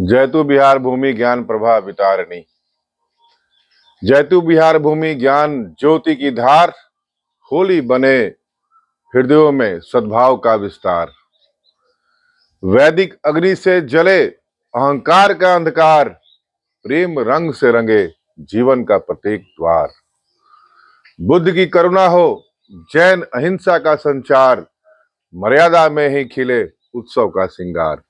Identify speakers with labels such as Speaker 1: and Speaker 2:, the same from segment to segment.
Speaker 1: जयतु बिहार भूमि ज्ञान प्रभा वितारिणी। जयतु बिहार भूमि ज्ञान ज्योति की धार। होली बने हृदयों में सद्भाव का विस्तार। वैदिक अग्नि से जले अहंकार का अंधकार। प्रेम रंग से रंगे जीवन का प्रत्येक द्वार। बुद्ध की करुणा हो जैन अहिंसा का संचार। मर्यादा में ही खिले उत्सव का श्रृंगार।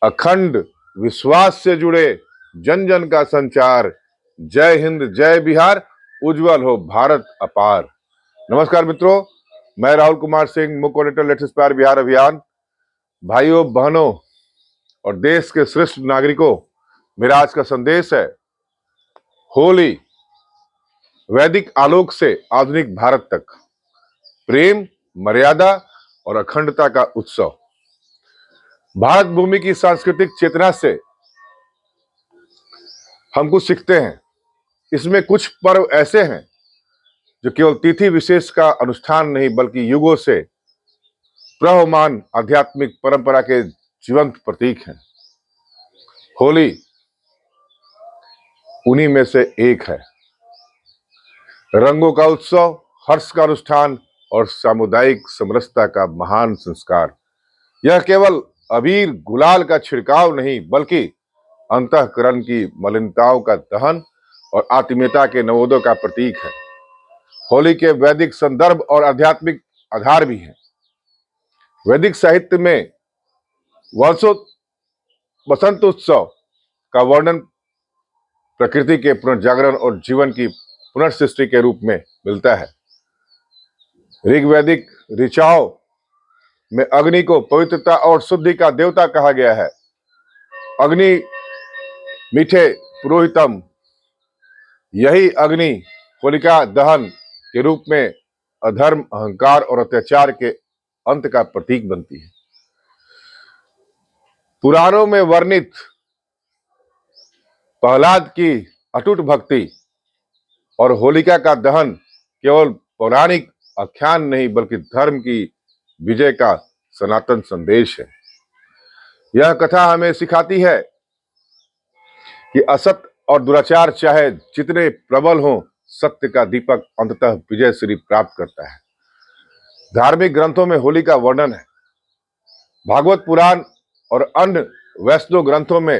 Speaker 1: अखंड विश्वास से जुड़े जन जन का संचार। जय हिंद जय बिहार, उज्जवल हो भारत अपार। नमस्कार मित्रों, मैं राहुल कुमार सिंह, मुख्य ऑडिटर लेट्स इंस्पायर बिहार अभियान। भाइयों बहनों और देश के श्रेष्ठ नागरिकों, मेरा आज का संदेश है होली वैदिक आलोक से आधुनिक भारत तक, प्रेम, मर्यादा और अखंडता का उत्सव। भारत भूमि की सांस्कृतिक चेतना से हम कुछ सीखते हैं। इसमें कुछ पर्व ऐसे हैं जो केवल तिथि विशेष का अनुष्ठान नहीं बल्कि युगों से प्रवहमान आध्यात्मिक परंपरा के जीवंत प्रतीक हैं। होली उन्हीं में से एक है। रंगों का उत्सव, हर्ष का अनुष्ठान और सामुदायिक समरसता का महान संस्कार। यह केवल अबीर गुलाल का छिड़काव नहीं बल्कि अंतःकरण की मलिनताओं का दहन और आत्मीयता के नवोदय का प्रतीक है। होली के वैदिक संदर्भ और आध्यात्मिक आधार भी हैं। वैदिक साहित्य में वर्षों बसंत उत्सव का वर्णन प्रकृति के पुनर्जागरण और जीवन की पुनर्सृष्टि के रूप में मिलता है। ऋग्वैदिक ऋचाओं में अग्नि को पवित्रता और शुद्धि का देवता कहा गया है। अग्नि मीठे पुरोहितम, यही अग्नि होलिका दहन के रूप में अधर्म, अहंकार और अत्याचार के अंत का प्रतीक बनती है। पुराणों में वर्णित प्रहलाद की अटूट भक्ति और होलिका का दहन केवल पौराणिक आख्यान नहीं बल्कि धर्म की विजय का सनातन संदेश है। यह कथा हमें सिखाती है कि असत और दुराचार चाहे जितने प्रबल हों, सत्य का दीपक अंततः विजय श्री प्राप्त करता है। धार्मिक ग्रंथों में होली का वर्णन है। भागवत पुराण और अन्य वैष्णव ग्रंथों में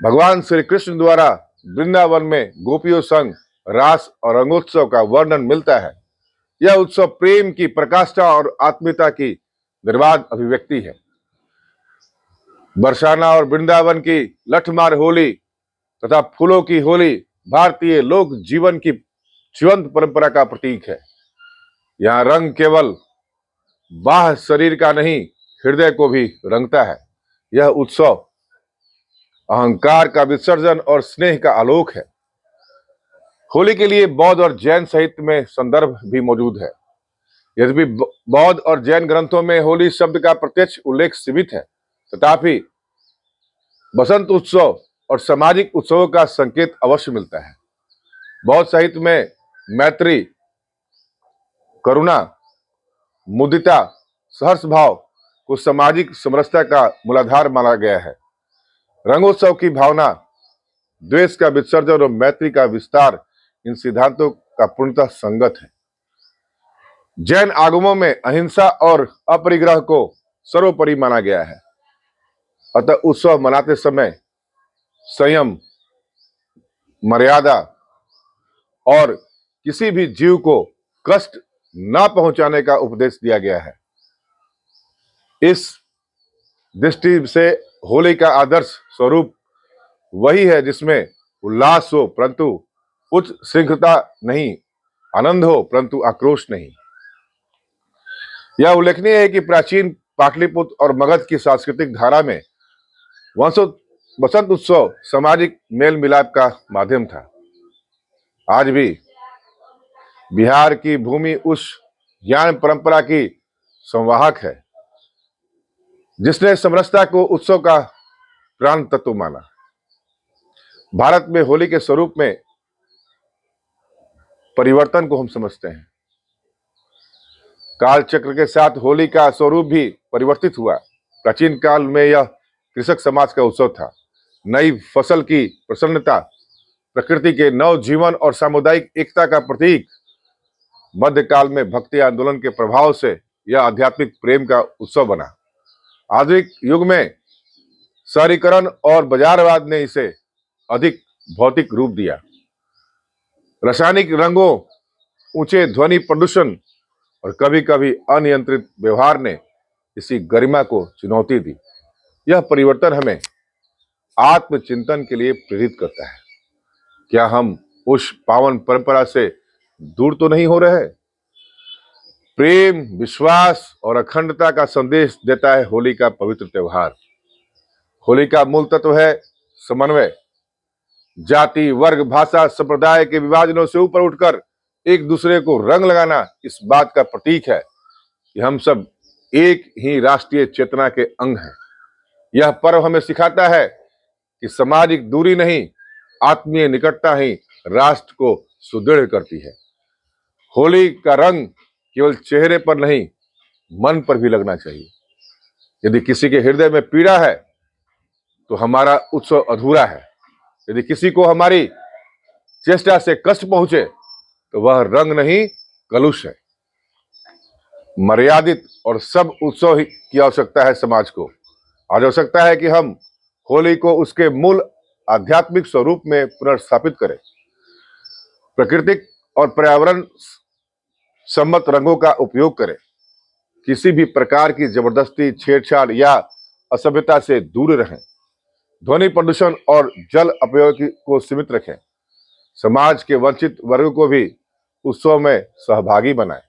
Speaker 1: भगवान श्री कृष्ण द्वारा वृंदावन में गोपियों संग रास और रंगोत्सव का वर्णन मिलता है। यह उत्सव प्रेम की प्रकाष्ठा और आत्मीयता की निर्बाध अभिव्यक्ति है। बरसाना और वृंदावन की लठमार होली तथा फूलों की होली भारतीय लोक जीवन की जीवंत परंपरा का प्रतीक है। यहाँ रंग केवल बाह्य शरीर का नहीं, हृदय को भी रंगता है। यह उत्सव अहंकार का विसर्जन और स्नेह का आलोक है। होली के लिए बौद्ध और जैन साहित्य में संदर्भ भी मौजूद है। यद्यपि बौद्ध और जैन ग्रंथों में होली शब्द का प्रत्यक्ष उल्लेख सीमित है, तथापि बसंत उत्सव और सामाजिक उत्सवों का संकेत अवश्य मिलता है। बौद्ध साहित्य में मैत्री, करुणा, मुदिता, सहर्ष भाव को सामाजिक समरसता का मूलाधार माना गया है। रंगोत्सव की भावना, द्वेष का विसर्जन और मैत्री का विस्तार इन सिद्धांतों का पूर्णतः संगत है। जैन आगमों में अहिंसा और अपरिग्रह को सर्वोपरि माना गया है। अतः उत्सव मनाते समय संयम, मर्यादा और किसी भी जीव को कष्ट न पहुंचाने का उपदेश दिया गया है। इस दृष्टि से होली का आदर्श स्वरूप वही है जिसमें उल्लास हो परंतु उच्च श्रृंखलता नहीं, आनंद हो परंतु आक्रोश नहीं। यह उल्लेखनीय है कि प्राचीन पाटलिपुत्र और मगध की सांस्कृतिक धारा में बसंत उत्सव सामाजिक मेल मिलाप का माध्यम था। आज भी बिहार की भूमि उस ज्ञान परंपरा की संवाहक है जिसने समरसता को उत्सव का प्राण तत्व माना। भारत में होली के स्वरूप में परिवर्तन को हम समझते हैं। काल चक्र के साथ होली का स्वरूप भी परिवर्तित हुआ। प्राचीन काल में यह कृषक समाज का उत्सव था। नई फसल की प्रसन्नता, प्रकृति के नव जीवन और सामुदायिक एकता का प्रतीक। मध्यकाल में भक्ति आंदोलन के प्रभाव से यह आध्यात्मिक प्रेम का उत्सव बना। आधुनिक युग में शहरीकरण और बाजारवाद ने इसे अधिक भौतिक रूप दिया। रासायनिक रंगों, ऊंचे ध्वनि प्रदूषण और कभी कभी अनियंत्रित व्यवहार ने इसी गरिमा को चुनौती दी। यह परिवर्तन हमें आत्मचिंतन के लिए प्रेरित करता है। क्या हम उस पावन परंपरा से दूर तो नहीं हो रहे? प्रेम, विश्वास और अखंडता का संदेश देता है होली का पवित्र त्योहार। होली का मूल तत्व है समन्वय। जाति, वर्ग, भाषा, संप्रदाय के विभाजनों से ऊपर उठकर एक दूसरे को रंग लगाना इस बात का प्रतीक है कि हम सब एक ही राष्ट्रीय चेतना के अंग हैं। यह पर्व हमें सिखाता है कि सामाजिक दूरी नहीं, आत्मीय निकटता ही राष्ट्र को सुदृढ़ करती है। होली का रंग केवल चेहरे पर नहीं, मन पर भी लगना चाहिए। यदि किसी के हृदय में पीड़ा है तो हमारा उत्सव अधूरा है। यदि किसी को हमारी चेष्टा से कष्ट पहुंचे तो वह रंग नहीं, कलुष है। मर्यादित और सब उत्सव की आवश्यकता है समाज को। आज आवश्यकता है कि हम होली को उसके मूल आध्यात्मिक स्वरूप में पुनर्स्थापित करें। प्राकृतिक और पर्यावरण सम्मत रंगों का उपयोग करें। किसी भी प्रकार की जबरदस्ती, छेड़छाड़ या असभ्यता से दूर रहें। ध्वनि प्रदूषण और जल अपव्यय को सीमित रखें। समाज के वंचित वर्ग को भी उत्सव में सहभागी बनाएं।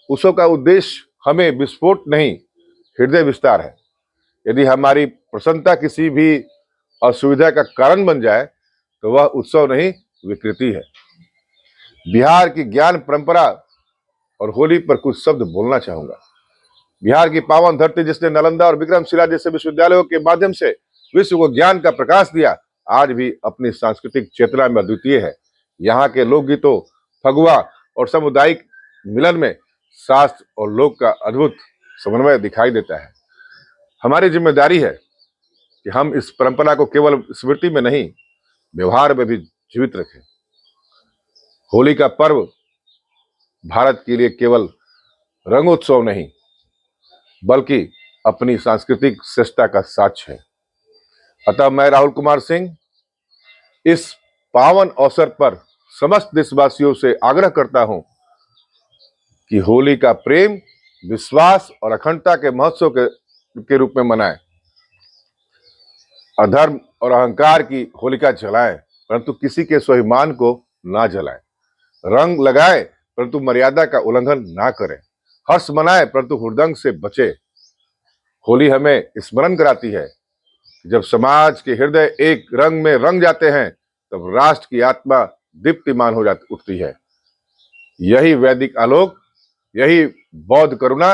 Speaker 1: उत्सव का उद्देश्य हमें विस्फोट नहीं, हृदय विस्तार है। यदि हमारी प्रसन्नता किसी भी असुविधा का कारण बन जाए तो वह उत्सव नहीं, विकृति है। बिहार की ज्ञान परंपरा और होली पर कुछ शब्द बोलना चाहूंगा। बिहार की पावन धरती जिसने नालंदा और विक्रमशिला जैसे विश्वविद्यालयों के माध्यम से विश्व को ज्ञान का प्रकाश दिया, आज भी अपनी सांस्कृतिक चेतना में अद्वितीय है। यहाँ के लोकगीतों, फगुआ और सामुदायिक मिलन में शास्त्र और लोक का अद्भुत समन्वय दिखाई देता है। हमारी जिम्मेदारी है कि हम इस परंपरा को केवल स्मृति में नहीं, व्यवहार में भी जीवित रखें। होली का पर्व भारत के लिए केवल रंगोत्सव नहीं, बल्कि अपनी सांस्कृतिक श्रेष्ठता का साक्ष्य है। अतः मैं राहुल कुमार सिंह इस पावन अवसर पर समस्त देशवासियों से आग्रह करता हूं कि होली का प्रेम, विश्वास और अखंडता के महोत्सव के रूप में मनाएं। अधर्म और अहंकार की होलिका जलाएं, परंतु किसी के स्वाभिमान को ना जलाएं। रंग लगाएं, परंतु मर्यादा का उल्लंघन ना करें। हर्ष मनाएं, परंतु हुड़दंग से बचे। होली हमें स्मरण कराती है कि जब समाज के हृदय एक रंग में रंग जाते हैं तब राष्ट्र की आत्मा दीप्तिमान हो जाती उठती है। यही वैदिक आलोक, यही बौद्ध करुणा,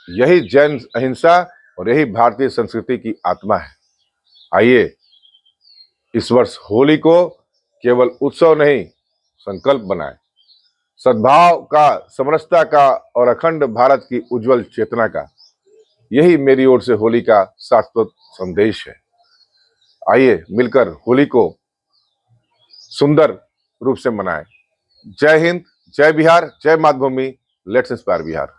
Speaker 1: यही जैन अहिंसा और यही भारतीय संस्कृति की आत्मा है। आइए इस वर्ष होली को केवल उत्सव नहीं, संकल्प बनाएं। सद्भाव का, समरसता का और अखंड भारत की उज्जवल चेतना का। यही मेरी ओर से होली का शाश्वत संदेश है। आइए मिलकर होली को सुंदर रूप से मनाएं। जय हिंद, जय बिहार, जय मातृभूमि। Let's inspire Bihar.